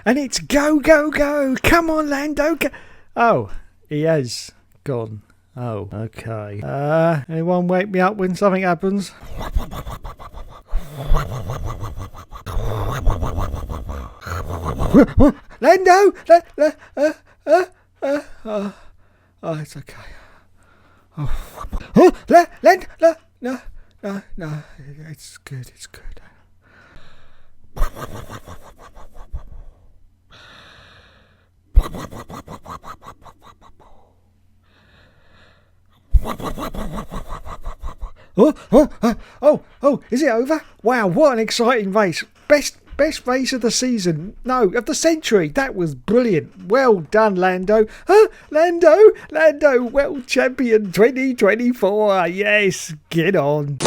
And it's go, go, go. Come on, Lando. Go. Oh, he has gone. Oh, okay. Anyone wake me up when something happens? Lando! Oh, it's okay. Oh, Lando! No, it's good, it's good. Oh, is it over? Wow, what an exciting race. Best race of the season. No, of the century. That was brilliant. Well done, Lando. Lando, world champion 2024. Yes, get on.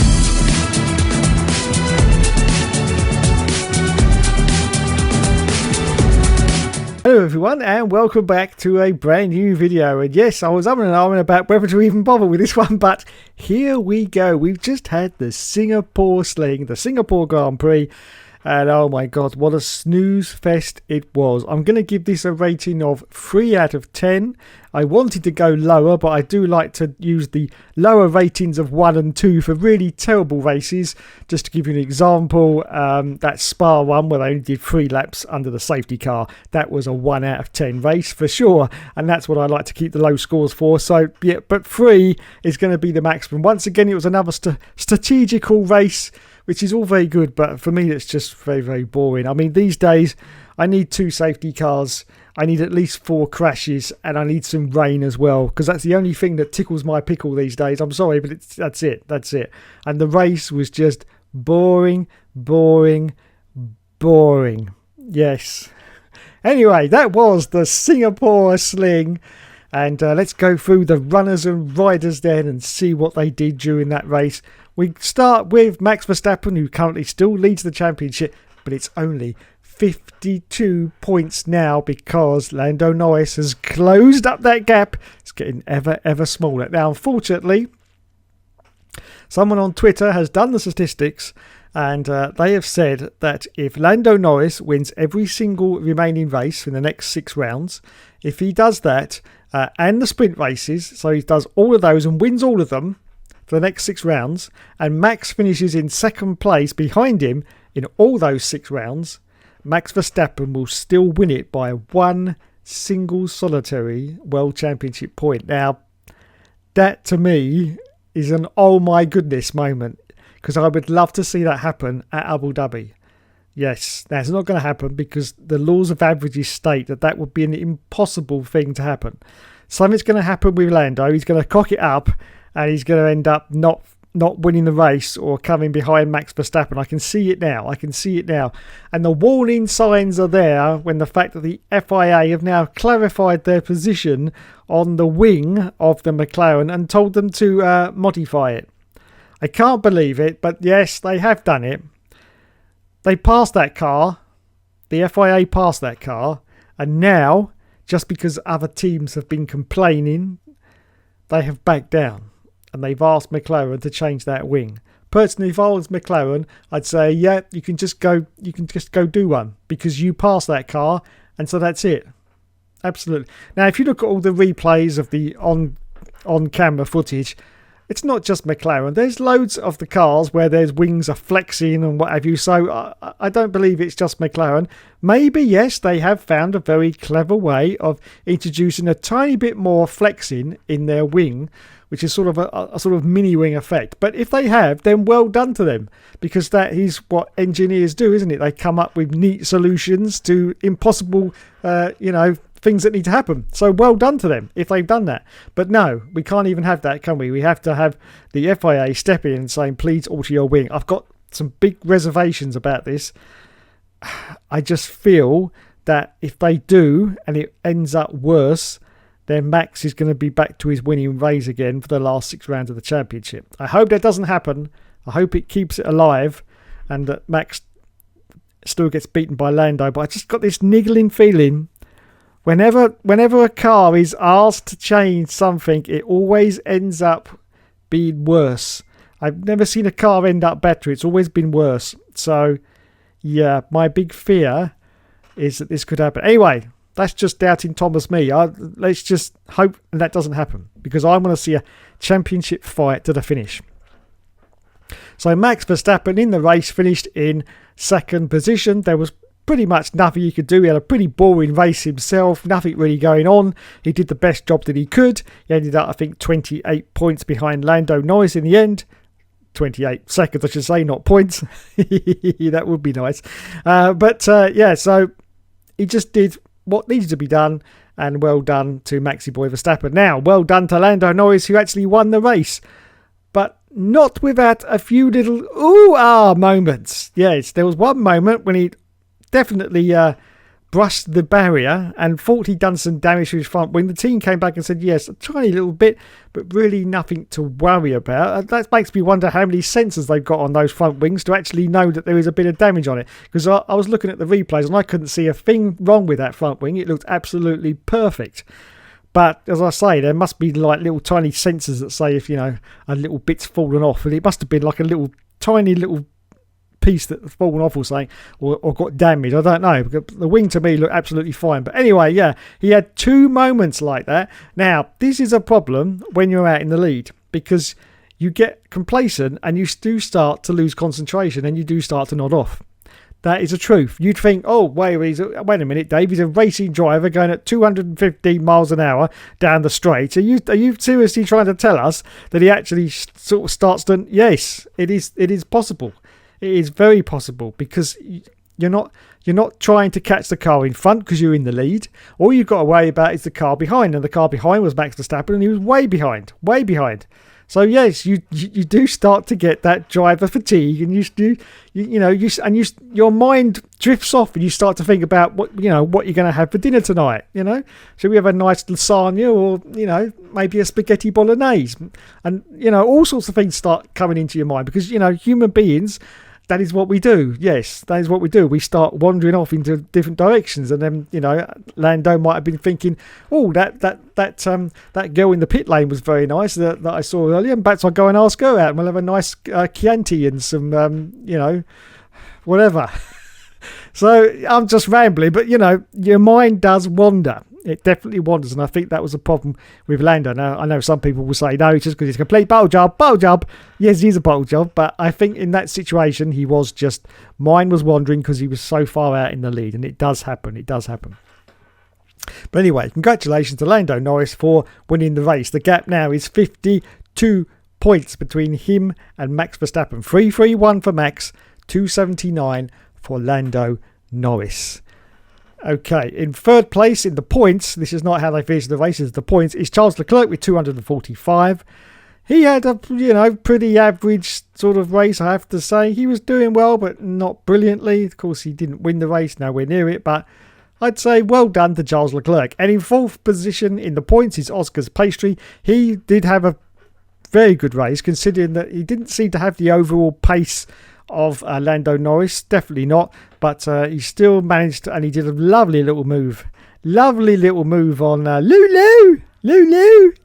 Hello everyone and welcome back to a brand new video. And yes, I was umming and ahhing about whether to even bother with this one, but here we go. We've just had the Singapore Sling, the Singapore Grand Prix, and oh my god, what a snooze fest it was. I'm going to give this a rating of 3 out of 10. I wanted to go lower, but I do like to use the lower ratings of 1 and 2 for really terrible races. Just to give you an example, that Spa one where they only did 3 laps under the safety car, that was a 1 out of 10 race for sure, and that's what I like to keep the low scores for. So yeah, but 3 is going to be the maximum. Once again, it was another strategical race, which is all very good, but for me it's just very, very boring. I mean, these days I need 2 safety cars, I need at least 4 crashes, and I need some rain as well, because that's the only thing that tickles my pickle these days. I'm sorry, but that's it. And the race was just boring. Yes. Anyway, that was the Singapore Sling, and let's go through the runners and riders then and see what they did during that race. We start with Max Verstappen, who currently still leads the championship, but it's only 52 points now because Lando Norris has closed up that gap. It's getting ever smaller. Now, unfortunately, someone on Twitter has done the statistics, and they have said that if Lando Norris wins every single remaining race in the next 6 rounds, if he does that and the sprint races, so he does all of those and wins all of them for the next 6 rounds, and Max finishes in second place behind him in all those 6 rounds, Max Verstappen will still win it by 1 single solitary World Championship point. Now, that to me is an oh my goodness moment, because I would love to see that happen at Abu Dhabi. Yes, that's not going to happen because the laws of averages state that would be an impossible thing to happen. Something's going to happen with Lando. He's going to cock it up and he's going to end up not winning the race or coming behind Max Verstappen. I can see it now. And the warning signs are there when the fact that the FIA have now clarified their position on the wing of the McLaren and told them to modify it. I can't believe it, but yes, they have done it. They passed that car. The FIA passed that car. And now, just because other teams have been complaining, they have backed down. And they've asked McLaren to change that wing. Personally, if I was McLaren, I'd say, yeah, you can just go do one because you passed that car, and so that's it. Absolutely. Now, if you look at all the replays of the on-camera footage, it's not just McLaren. There's loads of the cars where there's wings are flexing and what have you. So I don't believe it's just McLaren. Maybe, yes, they have found a very clever way of introducing a tiny bit more flexing in their wing, which is sort of a sort of mini wing effect. But if they have, then well done to them, because that is what engineers do, isn't it? They come up with neat solutions to impossible, things that need to happen. So well done to them if they've done that. But no, we can't even have that, can we? We have to have the FIA step in and saying, please alter your wing. I've got some big reservations about this. I just feel that if they do and it ends up worse, then Max is going to be back to his winning ways again for the last 6 rounds of the championship. I hope that doesn't happen. I hope it keeps it alive and that Max still gets beaten by Lando. But I just got this niggling feeling whenever a car is asked to change something, it always ends up being worse. I've never seen a car end up better. It's always been worse. So, yeah, my big fear is that this could happen. Anyway, that's just doubting Thomas me. Let's just hope that doesn't happen, because I want to see a championship fight to the finish. So Max Verstappen in the race finished in second position. There was pretty much nothing he could do. He had a pretty boring race himself, nothing really going on. He did the best job that he could. He ended up, I think, 28 points behind Lando Norris in the end. 28 seconds, I should say, not points. That would be nice. So he just did what needed to be done, and well done to Maxi Boy Verstappen. Now, well done to Lando Norris, who actually won the race, but not without a few little ooh-ah moments. Yes, there was one moment when he definitely brushed the barrier and thought he'd done some damage to his front wing. The team came back and said, yes, a tiny little bit, but really nothing to worry about. That makes me wonder how many sensors they've got on those front wings to actually know that there is a bit of damage on it. Because I was looking at the replays and I couldn't see a thing wrong with that front wing. It looked absolutely perfect. But as I say, there must be like little tiny sensors that say if, a little bit's fallen off. And it must have been like a little tiny little piece that's fallen off or something, or got damaged. I don't know, because the wing to me looked absolutely fine. But anyway, yeah, he had two moments like that. Now, this is a problem when you're out in the lead, because you get complacent and you do start to lose concentration and you do start to nod off. That is the truth. You'd think, oh, wait a minute, Dave, he's a racing driver going at 215 miles an hour down the straight. Are you seriously trying to tell us that he actually sort of starts to... Yes, it is possible. It is very possible, because you're not trying to catch the car in front because you're in the lead. All you've got to worry about is the car behind, and the car behind was Max Verstappen, and he was way behind. So yes, you do start to get that driver fatigue, and your mind drifts off, and you start to think about what you're going to have for dinner tonight. Should we have a nice lasagna, or maybe a spaghetti bolognese, and all sorts of things start coming into your mind, because human beings. That is what we do. Yes, that is what we do. We start wandering off into different directions, and then Lando might have been thinking, "Oh, that girl in the pit lane was very nice that I saw earlier. And perhaps I'll go and ask her out, and we'll have a nice Chianti and some whatever." So I'm just rambling, but your mind does wander. It definitely wanders, and I think that was a problem with Lando. Now, I know some people will say, no, it's just because it's a complete bottle job. Yes, it is a bottle job, but I think in that situation, mind was wandering because he was so far out in the lead, and it does happen. But anyway, congratulations to Lando Norris for winning the race. The gap now is 52 points between him and Max Verstappen. 331 for Max, 279 for Lando Norris. Okay, in third place in the points, this is not how they finished the races, the points, is Charles Leclerc with 245. He had a, pretty average sort of race, I have to say. He was doing well, but not brilliantly. Of course, he didn't win the race, nowhere near it, but I'd say well done to Charles Leclerc. And in fourth position in the points is Oscar's Pastry. He did have a very good race, considering that he didn't seem to have the overall pace of Lando Norris, definitely not, but he still managed to, and he did a lovely little move on Lulu.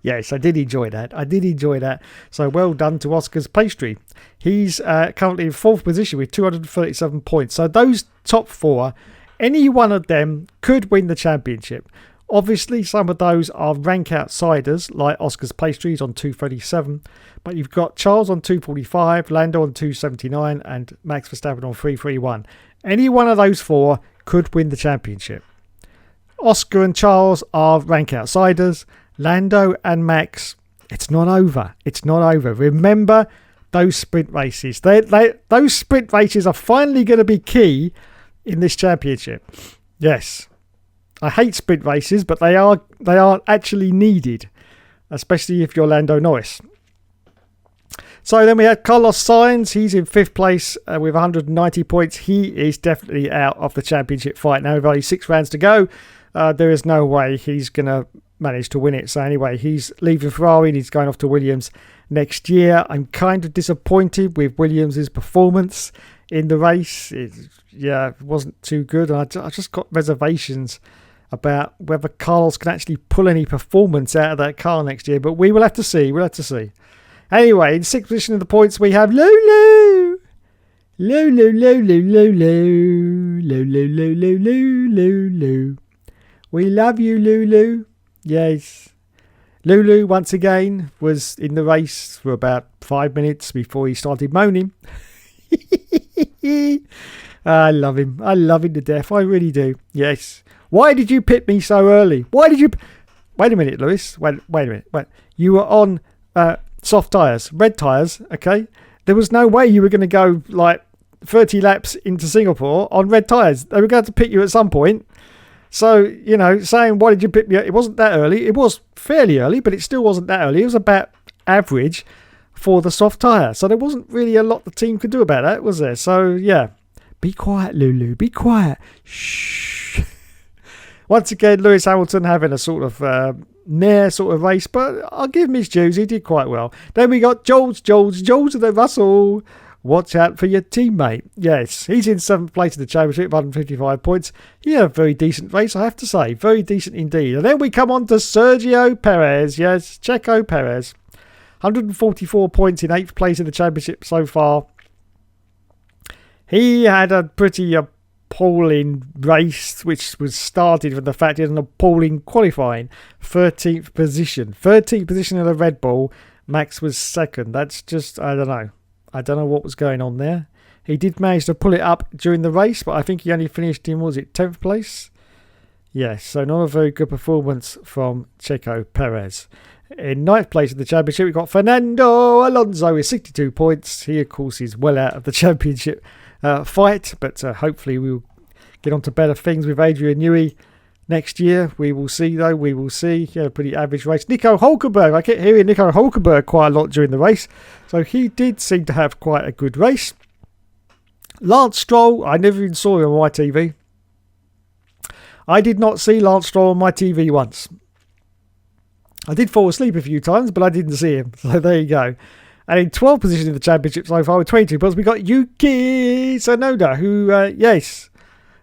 Yes, I did enjoy that. So well done to Oscar's Pastry. He's currently in fourth position with 237 points. So those top four, any one of them could win the championship. Obviously, some of those are rank outsiders, like Oscar's Pastries on 237. But you've got Charles on 245, Lando on 279, and Max Verstappen on 331. Any one of those four could win the championship. Oscar and Charles are rank outsiders. Lando and Max, it's not over. Remember those sprint races. Those sprint races are finally going to be key in this championship. Yes. I hate sprint races, but they are actually needed, especially if you're Lando Norris. So then we had Carlos Sainz. He's in fifth place with 190 points. He is definitely out of the championship fight now. With only 6 rounds to go, there is no way he's going to manage to win it. So anyway, he's leaving Ferrari and he's going off to Williams next year. I'm kind of disappointed with Williams' performance in the race. It wasn't too good. I just got reservations about whether Carlos can actually pull any performance out of that car next year, but we will have to see. Anyway, in sixth position in the points we have Lulu. Lulu, Lulu, Lulu, Lulu. We love you, Lulu. Yes. Lulu, once again, was in the race for about 5 minutes before he started moaning. I love him. I love him to death. I really do. Yes. Why did you pit me so early? Why did you... Wait a minute, Lewis. Wait a minute. Wait. You were on soft tyres, red tyres, okay? There was no way you were going to go like 30 laps into Singapore on red tyres. They were going to pit you at some point. So, you know, saying, why did you pit me? It wasn't that early. It was fairly early, but it still wasn't that early. It was about average for the soft tyre. So there wasn't really a lot the team could do about that, was there? So, yeah. Be quiet, Lulu. Be quiet. Shh. Once again, Lewis Hamilton having a sort of near sort of race, but I'll give him his dues. He did quite well. Then we got George of the Russell. Watch out for your teammate. Yes, he's in 7th place in the championship, 155 points. He had a very decent race, I have to say. Very decent indeed. And then we come on to Sergio Perez. Yes, Checo Perez. 144 points in 8th place in the championship so far. He had a pretty appalling race, which was started from the fact he had an appalling qualifying. 13th position. 13th position in the Red Bull. Max was 2nd. That's just, I don't know. I don't know what was going on there. He did manage to pull it up during the race, but I think he only finished in, was it 10th place? Yes, so not a very good performance from Checo Perez. In 9th place in the championship, we've got Fernando Alonso with 62 points. He, of course, is well out of the championship fight, but hopefully we'll get on to better things with Adrian Newey next year. We will see, though. We will see. He had a pretty average race. Nico Hulkenberg. I kept hearing Nico Hulkenberg quite a lot during the race, so he did seem to have quite a good race. Lance Stroll, I never even saw him on my TV. I did not see Lance Stroll on my TV once. I did fall asleep a few times, but I didn't see him. So there you go. And in 12th position in the championship so far with 22 points, we got Yuki Tsunoda, who, yes,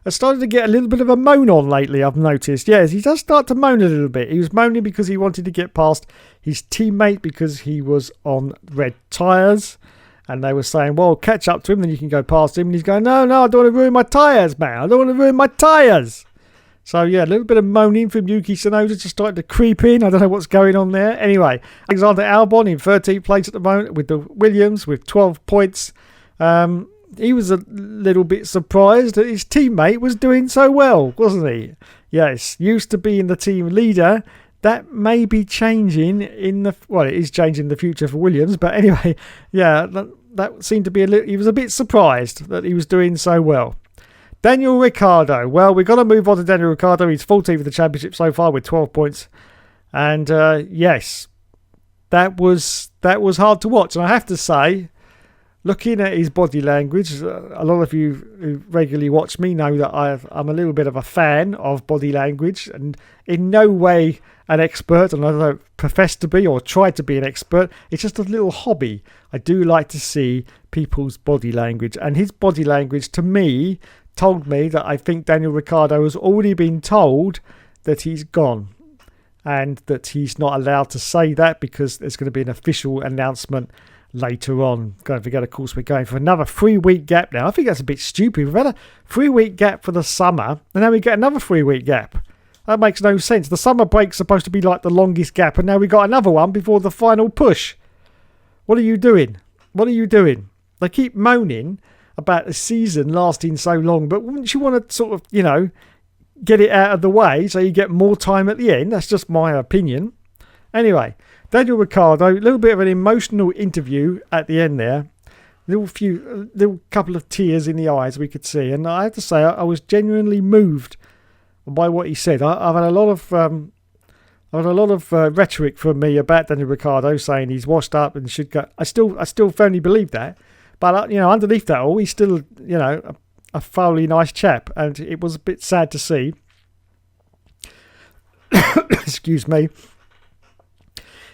has started to get a little bit of a moan on lately, I've noticed. Yes, he does start to moan a little bit. He was moaning because he wanted to get past his teammate because he was on red tyres. And they were saying, well, catch up to him, then you can go past him. And he's going, no, I don't want to ruin my tyres, man. I don't want to ruin my tyres. So, yeah, a little bit of moaning from Yuki Tsunoda just starting to creep in. I don't know what's going on there. Anyway, Alexander Albon in 13th place at the moment with the Williams with 12 points. He was a little bit surprised that his teammate was doing so well, wasn't he? Yes, used to being the team leader. That may be changing in the... Well, it is changing in the future for Williams. But anyway, yeah, that seemed to be a little... He was a bit surprised that he was doing so well. Daniel Ricciardo. Well, we've got to move on to Daniel Ricciardo. He's 14th of the championship so far with 12 points. And yes, that was hard to watch. And I have to say, looking at his body language, a lot of you who regularly watch me know that I'm a little bit of a fan of body language and in no way an expert, and I don't profess to be or try to be an expert. It's just a little hobby. I do like to see people's body language, and his body language to me told me that I think Daniel Ricciardo has already been told that he's gone and that he's not allowed to say that because there's going to be an official announcement later on. Don't forget, of course, we're going for another 3-week gap now. I think that's a bit stupid. We've had a 3-week gap for the summer and now we get another 3-week gap. That makes no sense. The summer break's supposed to be like the longest gap and now we got another one before the final push. What are you doing? What are you doing? They keep moaning about the season lasting so long, but wouldn't you want to sort of, you know, get it out of the way so you get more time at the end? That's just my opinion. Anyway, Daniel Ricciardo, a little bit of an emotional interview at the end there. Little couple of tears in the eyes we could see, and I have to say I was genuinely moved by what he said. I've had a lot of rhetoric from me about Daniel Ricciardo saying he's washed up and should go. I still firmly believe that. But, you know, underneath that all, he's still, you know, a thoroughly nice chap. And it was a bit sad to see, excuse me,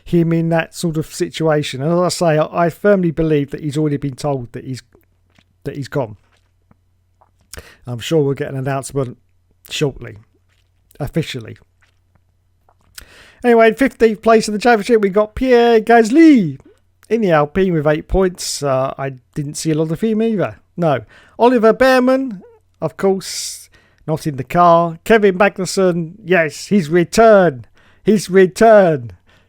him in that sort of situation. And as I say, I firmly believe that he's already been told that he's gone. I'm sure we'll get an announcement shortly, officially. Anyway, in 15th place in the championship, we got Pierre Gasly in the Alpine with 8 points. I didn't see a lot of him either. No. Oliver Behrman of course, not in the car. Kevin Magnussen, yes, his return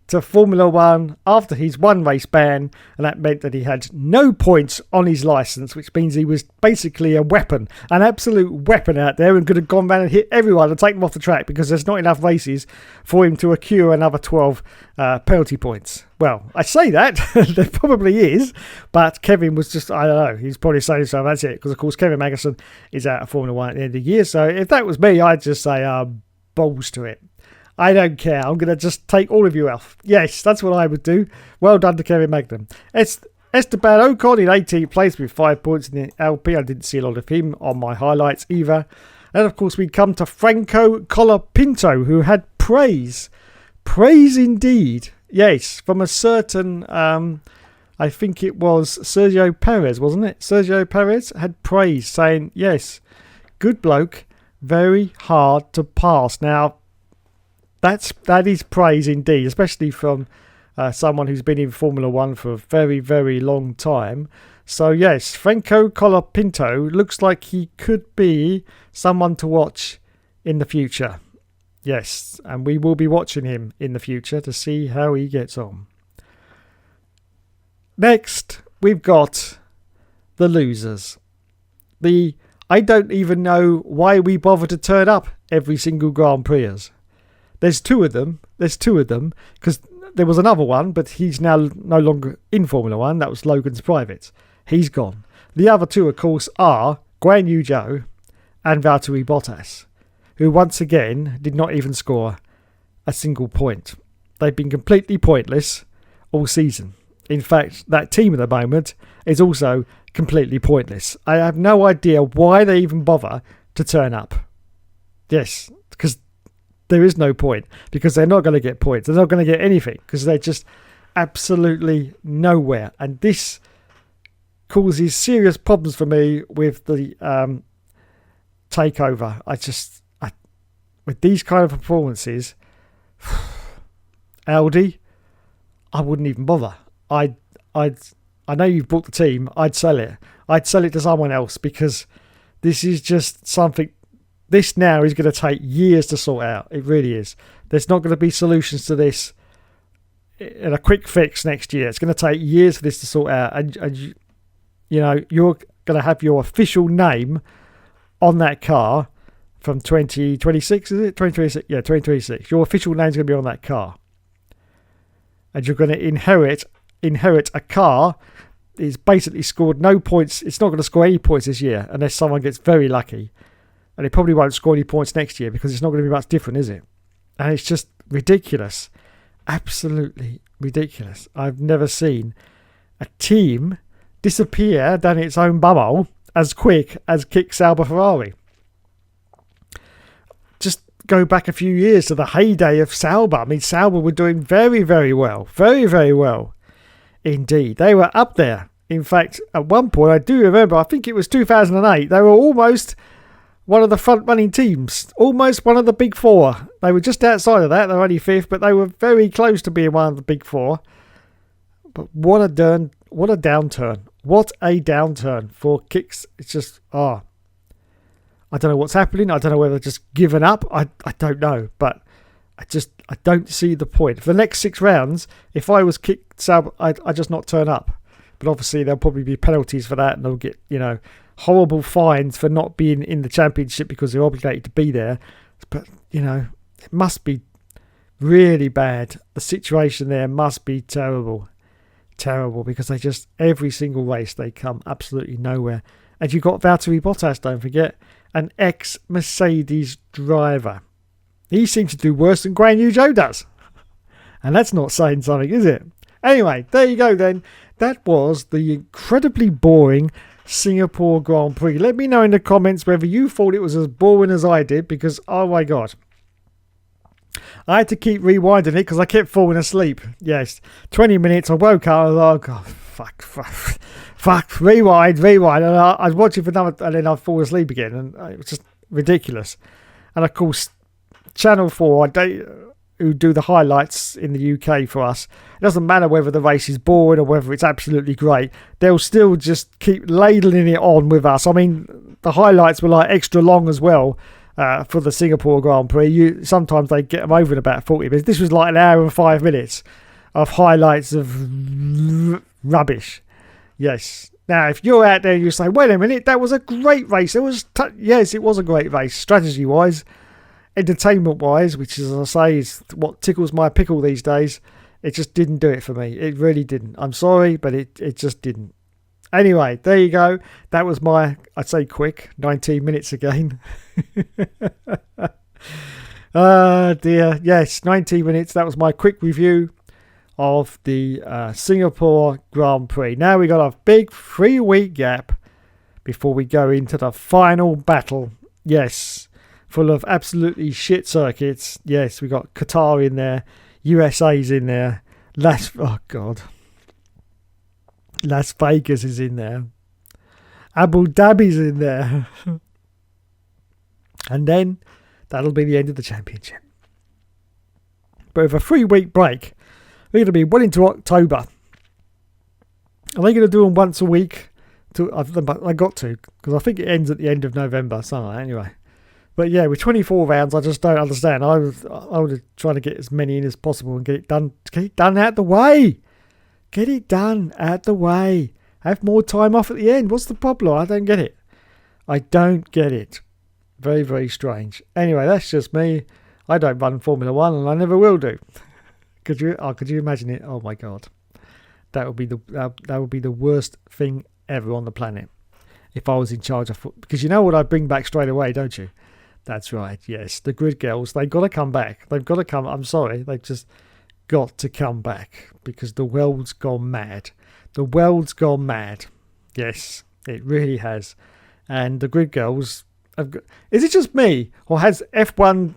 to Formula One after his one race ban, and that meant that he had no points on his licence, which means he was basically a weapon, an absolute weapon out there, and could have gone round and hit everyone and taken them off the track because there's not enough races for him to accrue another 12 penalty points. Well, I say that, there probably is, but Kevin was just, I don't know, he's probably saying so, that's it, because of course Kevin Magnussen is out of Formula One at the end of the year, so if that was me, I'd just say balls to it. I don't care. I'm going to just take all of you off. Yes, that's what I would do. Well done to Kevin Magnussen. Esteban Ocon in 18th place with 5 points in the LP. I didn't see a lot of him on my highlights either. And of course, we come to Franco Colapinto, who had praise. Praise indeed. Yes, from a certain, I think it was Sergio Perez, wasn't it? Sergio Perez had praise saying, yes, good bloke, very hard to pass. Now, that is praise indeed, especially from someone who's been in Formula One for a very, very long time. So yes, Franco Colapinto looks like he could be someone to watch in the future. Yes, and we will be watching him in the future to see how he gets on. Next, we've got the losers. I don't even know why we bother to turn up every single Grand Prix. There's two of them, because there was another one, but he's now no longer in Formula One. That was Logan's Private. He's gone. The other two, of course, are Guan Yu Zhou and Valtteri Bottas, who once again did not even score a single point. They've been completely pointless all season. In fact, that team at the moment is also completely pointless. I have no idea why they even bother to turn up. Yes, because there is no point, because they're not going to get points. They're not going to get anything because they're just absolutely nowhere. And this causes serious problems for me with the takeover. With these kind of performances, Audi, I wouldn't even bother. I know you've bought the team. I'd sell it. I'd sell it to someone else, because this is just something. This now is going to take years to sort out. It really is. There's not going to be solutions to this in a quick fix next year. It's going to take years for this to sort out. And you're going to have your official name on that car from 2026, is it? 2026? Yeah, 2026. Your official name's going to be on that car. And you're going to inherit a car that's basically scored no points. It's not going to score any points this year unless someone gets very lucky. And it probably won't score any points next year, because it's not going to be much different, is it? And it's just ridiculous. Absolutely ridiculous. I've never seen a team disappear down its own bumhole as quick as Kick Sauber Ferrari. Just go back a few years to the heyday of Sauber. I mean, Sauber were doing very, very well. Very, very well indeed. They were up there. In fact, at one point, I do remember, I think it was 2008, they were almost one of the front-running teams, almost one of the big four. They were just outside of that. They're only fifth, but they were very close to being one of the big four. But what a downturn. What a downturn for Kicks. It's just, I don't know what's happening. I don't know whether they're just given up. I don't know. But I don't see the point. For the next 6 rounds, if I was Kick Sauber, I'd just not turn up. But obviously, there'll probably be penalties for that, and they'll get, horrible fines for not being in the championship because they're obligated to be there. But, it must be really bad. The situation there must be terrible. Terrible, because they just, every single race, they come absolutely nowhere. And you've got Valtteri Bottas, don't forget, an ex-Mercedes driver. He seems to do worse than Guan Yu Zhou does. And that's not saying something, is it? Anyway, there you go then. That was the incredibly boring Singapore Grand Prix. Let me know in the comments whether you thought it was as boring as I did, because oh my god, I had to keep rewinding it because I kept falling asleep. Yes, 20 minutes I woke up, I was like, oh god, fuck, rewind, and I'd watch it for another, and then I'd fall asleep again, and it was just ridiculous. And of course, Channel 4, who do the highlights in the UK for us, it doesn't matter whether the race is boring or whether it's absolutely great, they'll still just keep ladling it on with us. I mean, the highlights were like extra long as well. For the Singapore Grand Prix, sometimes they get them over in about 40 minutes. This was like an hour and 5 minutes of highlights of rubbish. Yes. Now, if you're out there, you say, wait a minute, that was a great race. Yes, it was a great race, strategy-wise, entertainment-wise, which, as I say, is what tickles my pickle these days. It just didn't do it for me. It really didn't. I'm sorry, but it just didn't. Anyway, there you go. That was my, I'd say quick, 19 minutes again. Oh dear. Yes, 19 minutes. That was my quick review of the Singapore Grand Prix. Now we got a big 3-week gap before we go into the final battle. Yes, full of absolutely shit circuits. Yes, we got Qatar in there. USA's in there. Oh God. Las Vegas is in there. Abu Dhabi's in there. And then that'll be the end of the championship. But with a 3-week break, we're going to be well into October. Are they going to do them once a week? I got to, because I think it ends at the end of November. So anyway. But yeah, with 24 rounds, I just don't understand. I would try to get as many in as possible and get it done out the way. Get it done out the way. Have more time off at the end. What's the problem? I don't get it. I don't get it. Very, very strange. Anyway, that's just me. I don't run Formula 1 and I never will do. Could you imagine it? Oh my God. That would be the worst thing ever on the planet if I was in charge of, because you know what I bring back straight away, don't you? That's right. Yes, the grid girls, they've got to come back. They've got to come. I'm sorry. They've just got to come back because the world's gone mad. The world's gone mad. Yes, it really has. And the grid girls have got, is it just me, or has F1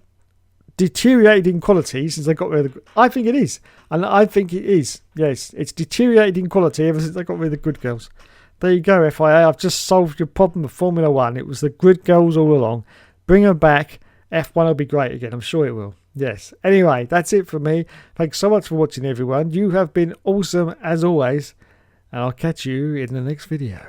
deteriorated in quality since they got rid of the, I think it is. And I think it is. Yes, it's deteriorated in quality ever since they got rid of the grid girls. There you go, FIA. I've just solved your problem with Formula 1. It was the grid girls all along. Bring them back. F1 will be great again. I'm sure it will. Yes. Anyway, that's it from me. Thanks so much for watching, everyone. You have been awesome as always. And I'll catch you in the next video.